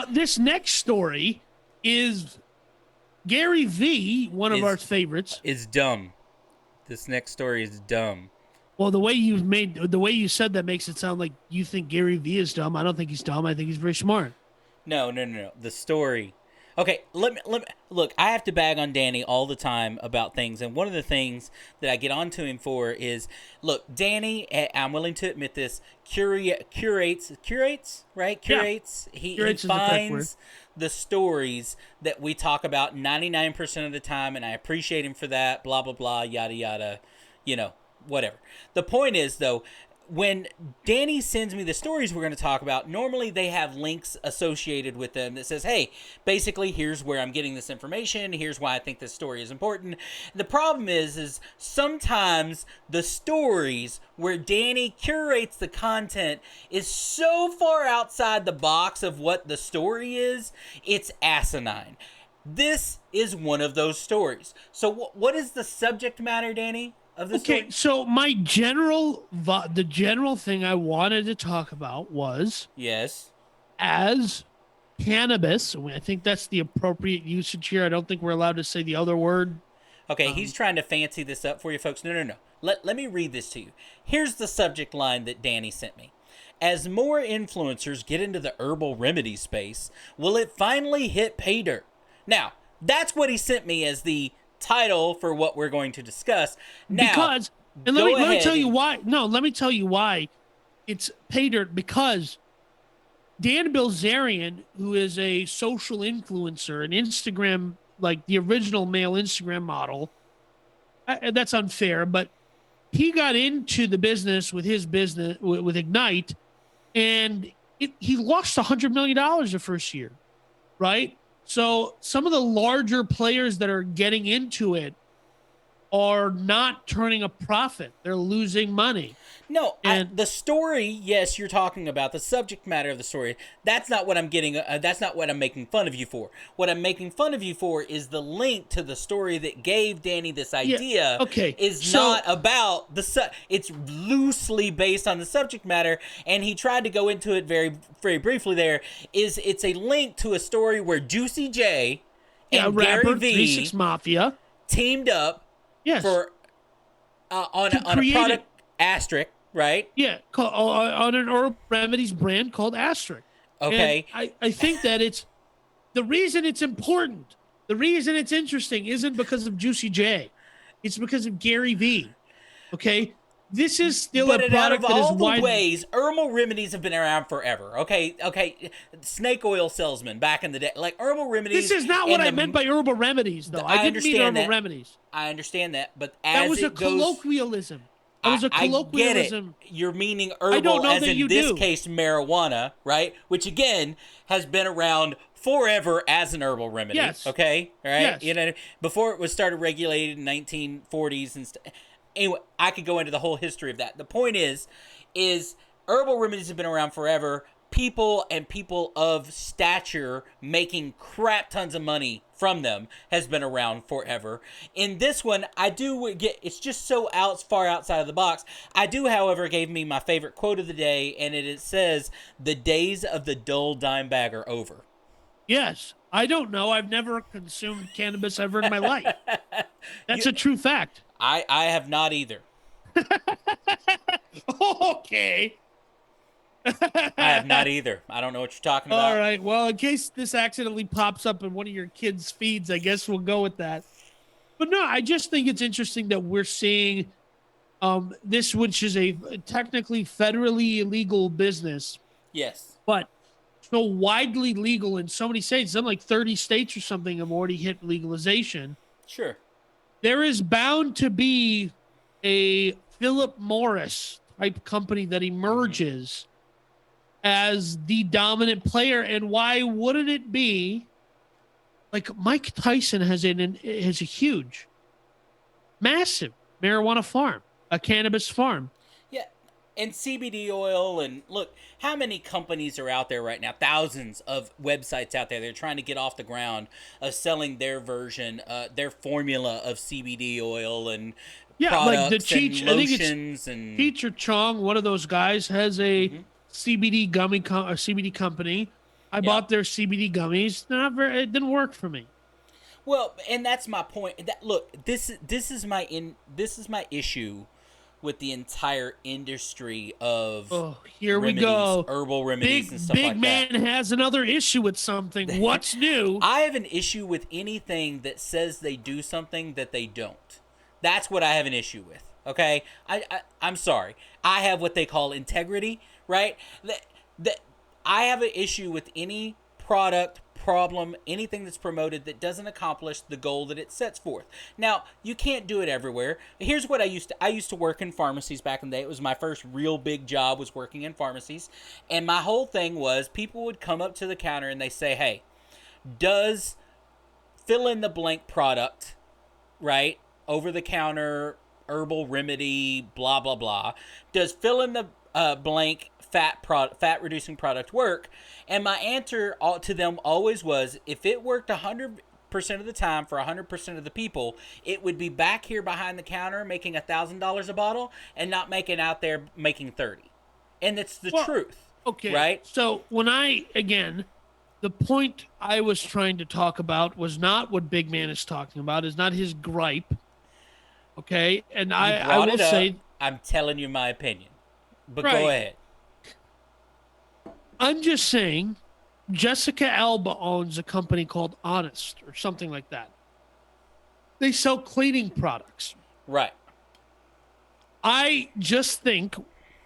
This next story is Gary V, one of our favorites. Is dumb. This next story is dumb. Well, the way you said that makes it sound like you think Gary V is dumb. I don't think he's dumb. I think he's very smart. No. The story. Okay, let me look. I have to bag on Danny all the time about things, and one of the things that I get onto him for is, look, Danny. I'm willing to admit this. Curates, right? Curates. Yeah. He Curates finds the stories that we talk about 99% of the time, and I appreciate him for that. Blah blah blah. Yada yada. Whatever. The point is, though, when Danny sends me the stories we're going to talk about, normally they have links associated with them that says, hey, basically, here's where I'm getting this information. Here's why I think this story is important. The problem is sometimes the stories where Danny curates the content is so far outside the box of what the story is, it's asinine. This is one of those stories. So what is the subject matter, Danny? Okay, so the general thing I wanted to talk about was, yes, as cannabis. I think that's the appropriate usage here. I don't think we're allowed to say the other word. Okay, he's trying to fancy this up for you folks. No. Let me read this to you. Here's the subject line that Danny sent me. As more influencers get into the herbal remedy space, will it finally hit pay dirt? Now, that's what he sent me as the title for what we're going to discuss now. Let me tell you why. No, let me tell you why it's pay dirt. Because Dan Bilzerian, who is a social influencer, an Instagram, like the original male Instagram model, that's unfair, but he got into the business with his business with Ignite, and he lost $100 million the first year, right? So some of the larger players that are getting into it are not turning a profit. They're losing money. No, the story, yes, you're talking about the subject matter of the story. That's not what I'm getting. That's not what I'm making fun of you for. What I'm making fun of you for is the link to the story that gave Danny this idea. Yeah, okay. Not about it's loosely based on the subject matter, and he tried to go into it very, very briefly. It's a link to a story where Juicy J and Gary V 36 Mafia teamed up. Yes. For on a product Asterisk, right? Yeah, on an herbal remedies brand called Asterisk. Okay. And I think that it's the reason it's important. The reason it's interesting isn't because of Juicy J. It's because of Gary V. Okay? This is still a product that is all the ways, herbal remedies have been around forever. Okay, snake oil salesman back in the day, like herbal remedies. This is not what I meant by herbal remedies, though. I didn't mean herbal remedies. I understand that, but that was a colloquialism. That was a colloquialism. I get it. You're meaning herbal, as in this case marijuana, right? Which again has been around forever as an herbal remedy. Yes. Okay. All right. Yes. Before it was started regulated in 1940s and stuff. Anyway, I could go into the whole history of that. The point is herbal remedies have been around forever. People of stature making crap tons of money from them has been around forever. In this one, I do get, it's just so far outside of the box. I do, however, gave me my favorite quote of the day, and it says, "The days of the dull dime bag are over." Yes. I don't know. I've never consumed cannabis ever in my life. That's a true fact. I have not either. Okay. I have not either. I don't know what you're talking about. All right. Well, in case this accidentally pops up in one of your kids' feeds, I guess we'll go with that. But no, I just think it's interesting that we're seeing this, which is a technically federally illegal business. Yes. But so widely legal in so many states. Some like 30 states or something have already hit legalization. Sure. There is bound to be a Philip Morris type company that emerges as the dominant player. And why wouldn't it be? Like Mike Tyson has a huge, massive marijuana farm, a cannabis farm. Yeah, and CBD oil, and look, how many companies are out there right now? Thousands of websites out there. They're trying to get off the ground of selling their version, their formula of CBD oil and products like the Cheech, and lotions. And Cheech or Chong, one of those guys, has a CBD CBD company. I Yeah. bought their CBD gummies. It didn't work for me. Well, and that's my point. Look, this is my issue with the entire industry of Oh, here we remedies, go. herbal remedies, and stuff Big like that. man has another issue with something. What's new? I have an issue with anything that says they do something that they don't. That's what I have an issue with. Okay, I'm sorry. I have what they call integrity, right? That I have an issue with any product, problem, anything that's promoted that doesn't accomplish the goal that it sets forth. Now, you can't do it everywhere. Here's what I used to work in pharmacies back in the day. It was my first real big job, was working in pharmacies, and my whole thing was people would come up to the counter and they say, "Hey, does fill in the blank product, right? Over the counter herbal remedy, blah blah blah. Does fill in the blank fat reducing product work?" And my answer to them always was, if it worked 100% of the time for 100% of the people, it would be back here behind the counter making $1,000 a bottle and not making out there making 30. And it's the truth. Okay. Right? So the point I was trying to talk about was not what Big Man is talking about, is not his gripe. Okay. And I will say, I'm telling you my opinion. But right. Go ahead. I'm just saying, Jessica Alba owns a company called Honest or something like that. They sell cleaning products. Right. I just think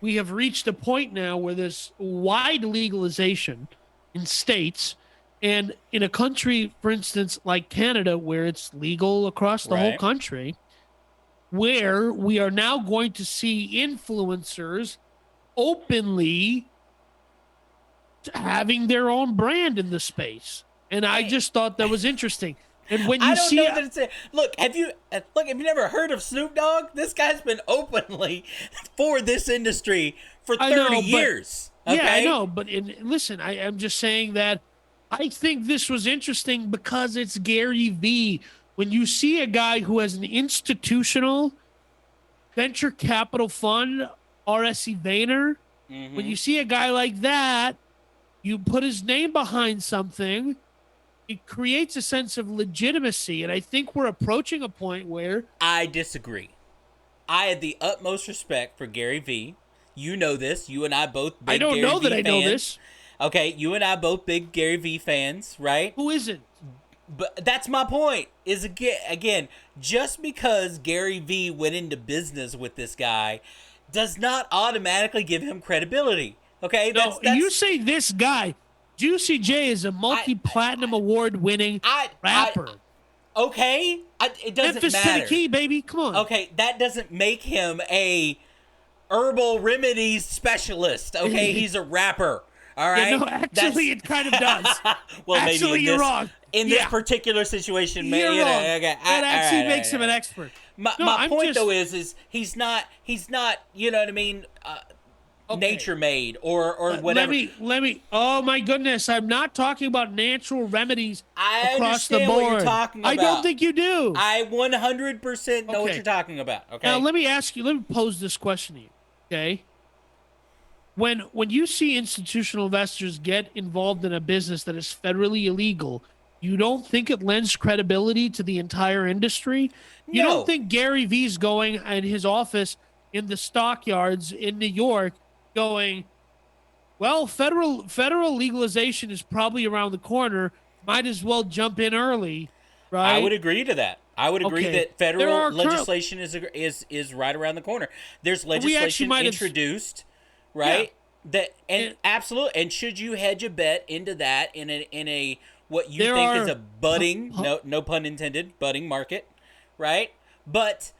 we have reached a point now where there's wide legalization in states, and in a country, for instance, like Canada, where it's legal across the whole country, where we are now going to see influencers openly having their own brand in the space. And I just thought that was interesting. And when you I don't know that it's look, have you never heard of Snoop Dogg? This guy's been openly for this industry for 30 years. Okay? Yeah, I know. But listen, I'm just saying that I think this was interesting because it's Gary Vee. When you see a guy who has an institutional venture capital fund, RSE Vayner, when you see a guy like that, you put his name behind something, it creates a sense of legitimacy. And I think we're approaching a point where... I disagree. I had the utmost respect for Gary Vee. You know this. You and I both big Gary Vee fans. I don't know that I know this. Okay, you and I both big Gary Vee fans, right? Who isn't? But that's my point, is again, just because Gary Vee went into business with this guy does not automatically give him credibility. Okay, that's you say this guy. Juicy J is a multi-platinum award-winning rapper. Okay, it doesn't Memphis matter. Tennessee, baby, come on. Okay, that doesn't make him a herbal remedies specialist. Okay, he's a rapper. All right. Yeah, no, actually, it kind of does. Well, actually, maybe you're wrong. In this particular situation, you're wrong. Okay, that actually makes him an expert. My point though is he's not. You know what I mean? Nature made or whatever. Let me. Oh my goodness! I'm not talking about natural remedies across the board. I understand what you're talking about. I don't think you do. I 100% know what you're talking about. Okay. Now let me ask you. Let me pose this question to you. Okay. When you see institutional investors get involved in a business that is federally illegal, you don't think it lends credibility to the entire industry? You don't think Gary Vee's going in his office in the stockyards in New York going, well, federal legalization is probably around the corner. Might as well jump in early, right? I would agree to that. I would agree that federal legislation is right around the corner. There's legislation introduced, right? Yeah. Absolutely. And should you hedge a bet into that in a what you think is a budding, no pun intended, budding market, right? But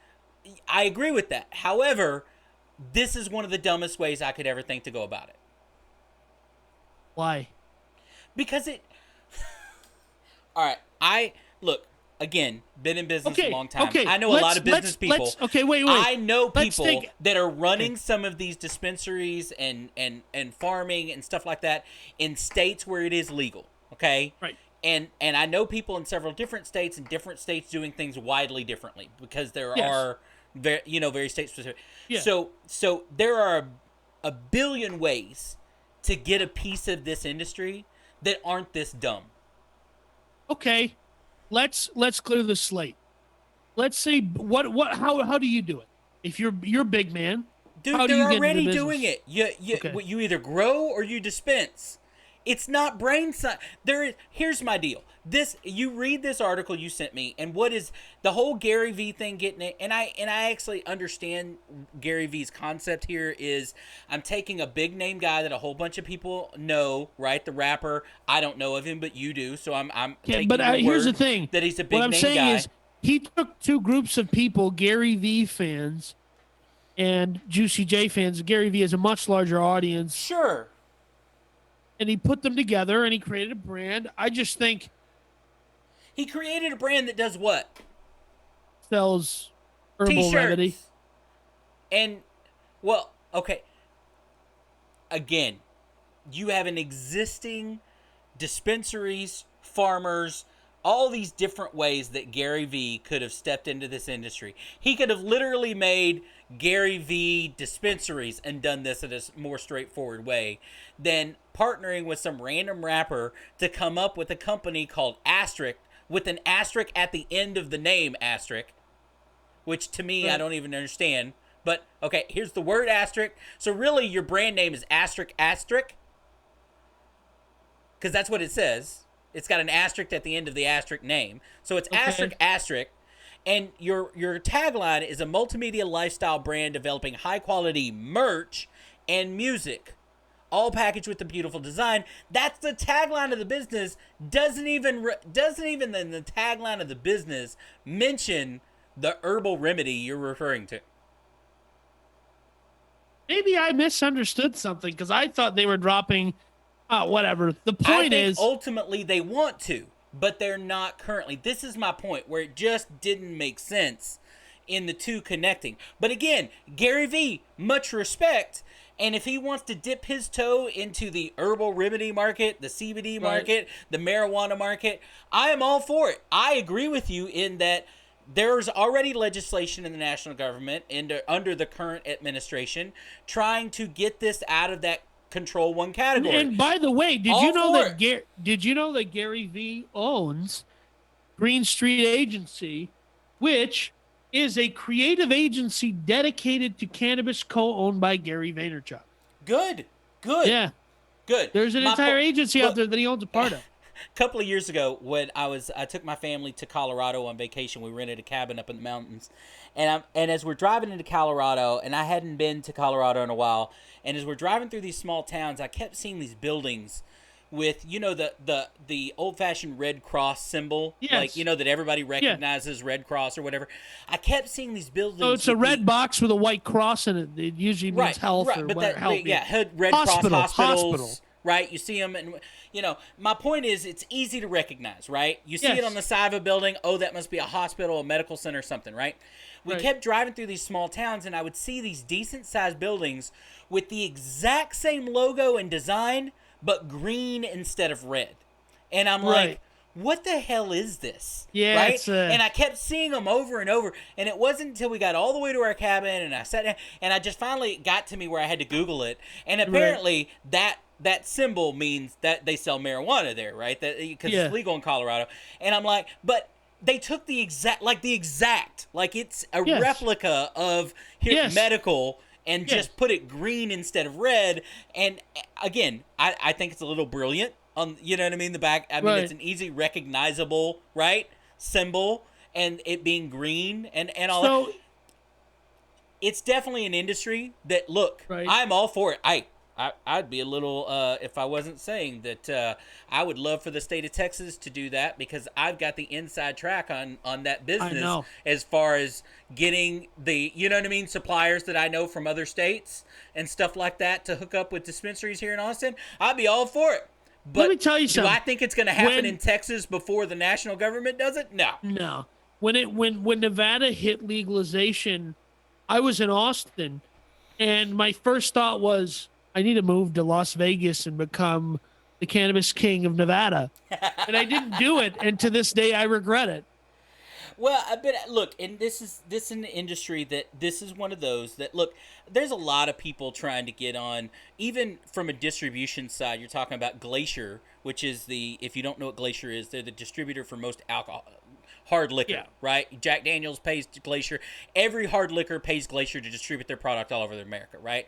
I agree with that. However, this is one of the dumbest ways I could ever think to go about it. Why? Because all right, look, again, been in business a long time. I know a lot of business people. Wait. I know people that are running some of these dispensaries and farming and stuff like that in states where it is legal. Okay? Right. And I know people in several different states and different states doing things widely differently because there are very state specific. Yeah. So there are a billion ways to get a piece of this industry that aren't this dumb. Okay, let's clear the slate. Let's say how do you do it? If you're a big man, Dude, how do they're you get into the already business? doing it. Okay. You either grow or you dispense. It's not brain science. Here's my deal. You read this article you sent me, and what is the whole Gary V thing getting it? And I actually understand Gary V's concept here is I'm taking a big name guy that a whole bunch of people know, right? The rapper. I don't know of him, but you do. So I'm taking but your here's the word thing. that he's a big What I'm name saying guy. is he took two groups of people, Gary V fans and Juicy J fans. Gary V has a much larger audience. Sure. And he put them together and he created a brand. I just think he created a brand that does what? Sells herbal T-shirts. remedy. And, well, okay. Again, you have an existing dispensaries, farmers, all these different ways that Gary V could have stepped into this industry. He could have literally made Gary V dispensaries and done this in a more straightforward way than partnering with some random rapper to come up with a company called Asterisk with an asterisk at the end of the name Asterisk, which to me, I don't even understand. But, okay, here's the word asterisk. So really, your brand name is Asterisk Asterisk? Because that's what it says. It's got an asterisk at the end of the asterisk name. So it's Asterisk Asterisk. And your tagline is a multimedia lifestyle brand developing high-quality merch and music, all packaged with a beautiful design. That's the tagline of the business. Doesn't even in the tagline of the business mention the herbal remedy you're referring to. Maybe I misunderstood something because I thought they were dropping. Whatever. The point I think is, ultimately they want to, but they're not currently. This is my point where it just didn't make sense in the two connecting. But again, Gary V, much respect. And if he wants to dip his toe into the herbal remedy market, the CBD market, the marijuana market, I am all for it. I agree with you in that there's already legislation in the national government under the current administration trying to get this out of that Control 1 category. And by the way, did all you know that Gary V owns Green Street Agency, which is a creative agency dedicated to cannabis, co-owned by Gary Vaynerchuk. Good. Yeah. Good. There's an entire agency out there that he owns a part of. A couple of years ago, when I took my family to Colorado on vacation, we rented a cabin up in the mountains, and as we're driving into Colorado, and I hadn't been to Colorado in a while, and as we're driving through these small towns, I kept seeing these buildings with, you know, the old-fashioned Red Cross symbol, like, you know, that everybody recognizes, Red Cross or whatever. I kept seeing these buildings. So it's a red box with a white cross in it. It usually means health or whatever. Red Cross hospitals. Right, you see them, and you know. My point is, it's easy to recognize. Right, you see it on the side of a building. Oh, that must be a hospital, a medical center, something. Right. We kept driving through these small towns, and I would see these decent-sized buildings with the exact same logo and design, but green instead of red. And I'm like, what the hell is this? Yeah, right. And I kept seeing them over and over, and it wasn't until we got all the way to our cabin, and I sat down, and I just finally got to me where I had to Google it, and apparently that symbol means that they sell marijuana there, right? That because it's legal in Colorado. And I'm like, but they took the exact, like it's a replica of medical, and just put it green instead of red. And again, I think it's a little brilliant on, you know what I mean? The back, I mean, it's an easy recognizable, symbol, and it being green and all that. It's definitely an industry that, look, I'm all for it. I'd be a little, if I wasn't saying that I would love for the state of Texas to do that, because I've got the inside track on that business as far as getting the, you know what I mean, suppliers that I know from other states and stuff like that to hook up with dispensaries here in Austin. I'd be all for it. But let me tell you something. Do I think it's going to happen in Texas before the national government does it? No. No. When Nevada hit legalization, I was in Austin, and my first thought was, I need to move to Las Vegas and become the cannabis king of Nevada. And I didn't do it, and to this day I regret it. Well, I bet look, and this is an industry that this is one of those that look. There's a lot of people trying to get on, even from a distribution side. You're talking about Glacier, which is the if you don't know what Glacier is, they're the distributor for most alcohol, hard liquor, Yeah. right? Jack Daniels pays Glacier. Every hard liquor pays Glacier to distribute their product all over America, right?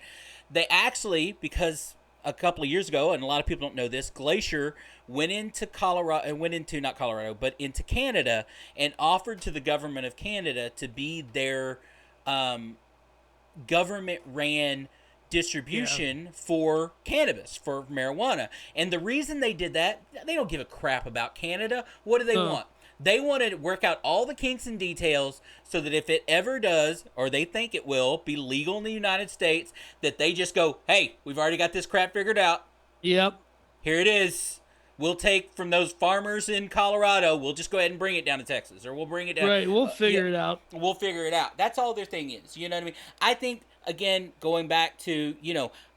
They actually, because a couple of years ago, and a lot of people don't know this, Glacier went into Colorado, went into not Colorado, but into Canada, and offered to the government of Canada to be their government-ran distribution for cannabis, for marijuana. And the reason they did that, they don't give a crap about Canada. What do they want? They want to work out all the kinks and details so that if it ever does, or they think it will, be legal in the United States, that they just go, hey, we've already got this crap figured out. Yep. Here it is. We'll take from those farmers in Colorado, we'll just go ahead and bring it down to Texas, or we'll bring it down. Right, we'll figure it out. We'll figure it out. That's all their thing is. You know what I mean? I think, again, going back to,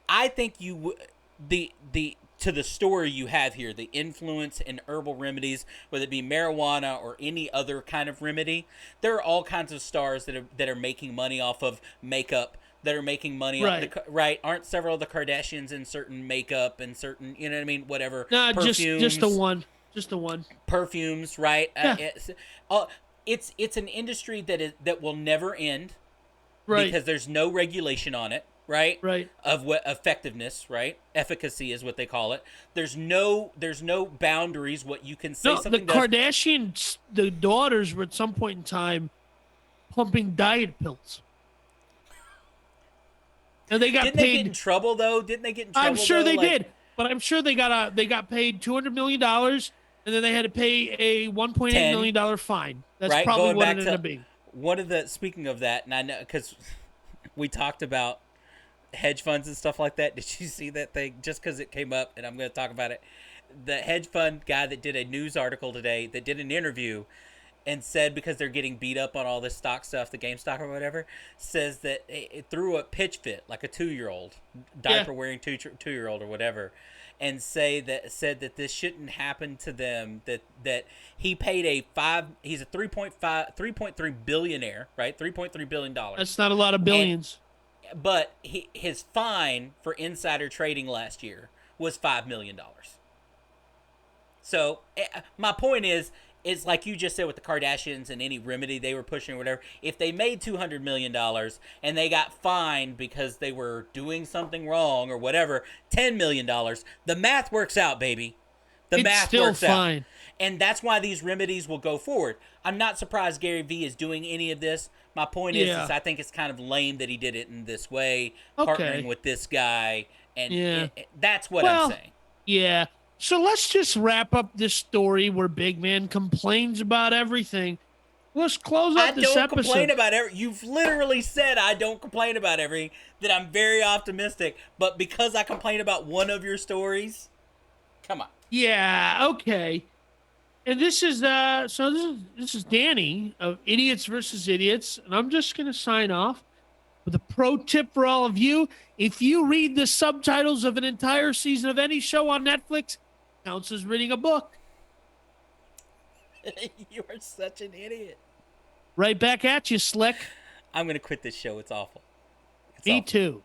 I think to the story you have here, the influence in herbal remedies, whether it be marijuana or any other kind of remedy, there are all kinds of stars that are making money off of makeup, that are making money right. Right? Aren't several of the Kardashians in certain makeup and certain, you know what I mean? Whatever. No, perfumes, just the one. Just the one. Perfumes, right? Yeah. It's an industry that will never end, right? Because there's no regulation on it. Right? Right. Of what effectiveness, right? Efficacy is what they call it. There's no boundaries what you can say. No, something the Kardashians, the daughters were at some point in time pumping diet pills. And they got Didn't paid. they get in trouble though? Didn't they get in trouble? I'm sure they did, but I'm sure they got paid $200 million, and then they had to pay a $1.8 million fine. That's right? probably Going what back it ended up being. One of the speaking of that, and I know because we talked about hedge funds and stuff like that. Did you see that thing? Just because it came up, and I'm going to talk about it. The hedge fund guy that did a news article today, that did an interview, and said because they're getting beat up on all this stock stuff, the GameStop or whatever, says that it threw a pitch fit like a 2-year-old, diaper wearing 2-year-old or whatever, and said that this shouldn't happen to them. That he paid he's a 3.3 billionaire, right? $3.3 billion. That's not a lot of billions. But his fine for insider trading last year was $5 million. So my point is like you just said with the Kardashians and any remedy they were pushing or whatever, if they made $200 million and they got fined because they were doing something wrong or whatever, $10 million, the math works out, baby. The math works out. And that's why these remedies will go forward. I'm not surprised Gary Vee is doing any of this. My point is I think it's kind of lame that he did it in this way, partnering with this guy. And that's what I'm saying. Yeah. So let's just wrap up this story where Big Man complains about everything. Let's close up this episode. I don't complain about everything. You've literally said I don't complain about everything, that I'm very optimistic. But because I complain about one of your stories, come on. Yeah, okay. And this is this is Danny of Idiots versus Idiots, and I'm just gonna sign off with a pro tip for all of you. If you read the subtitles of an entire season of any show on Netflix, counts as reading a book. You are such an idiot. Right back at you, Slick. I'm gonna quit this show. It's awful. Me too.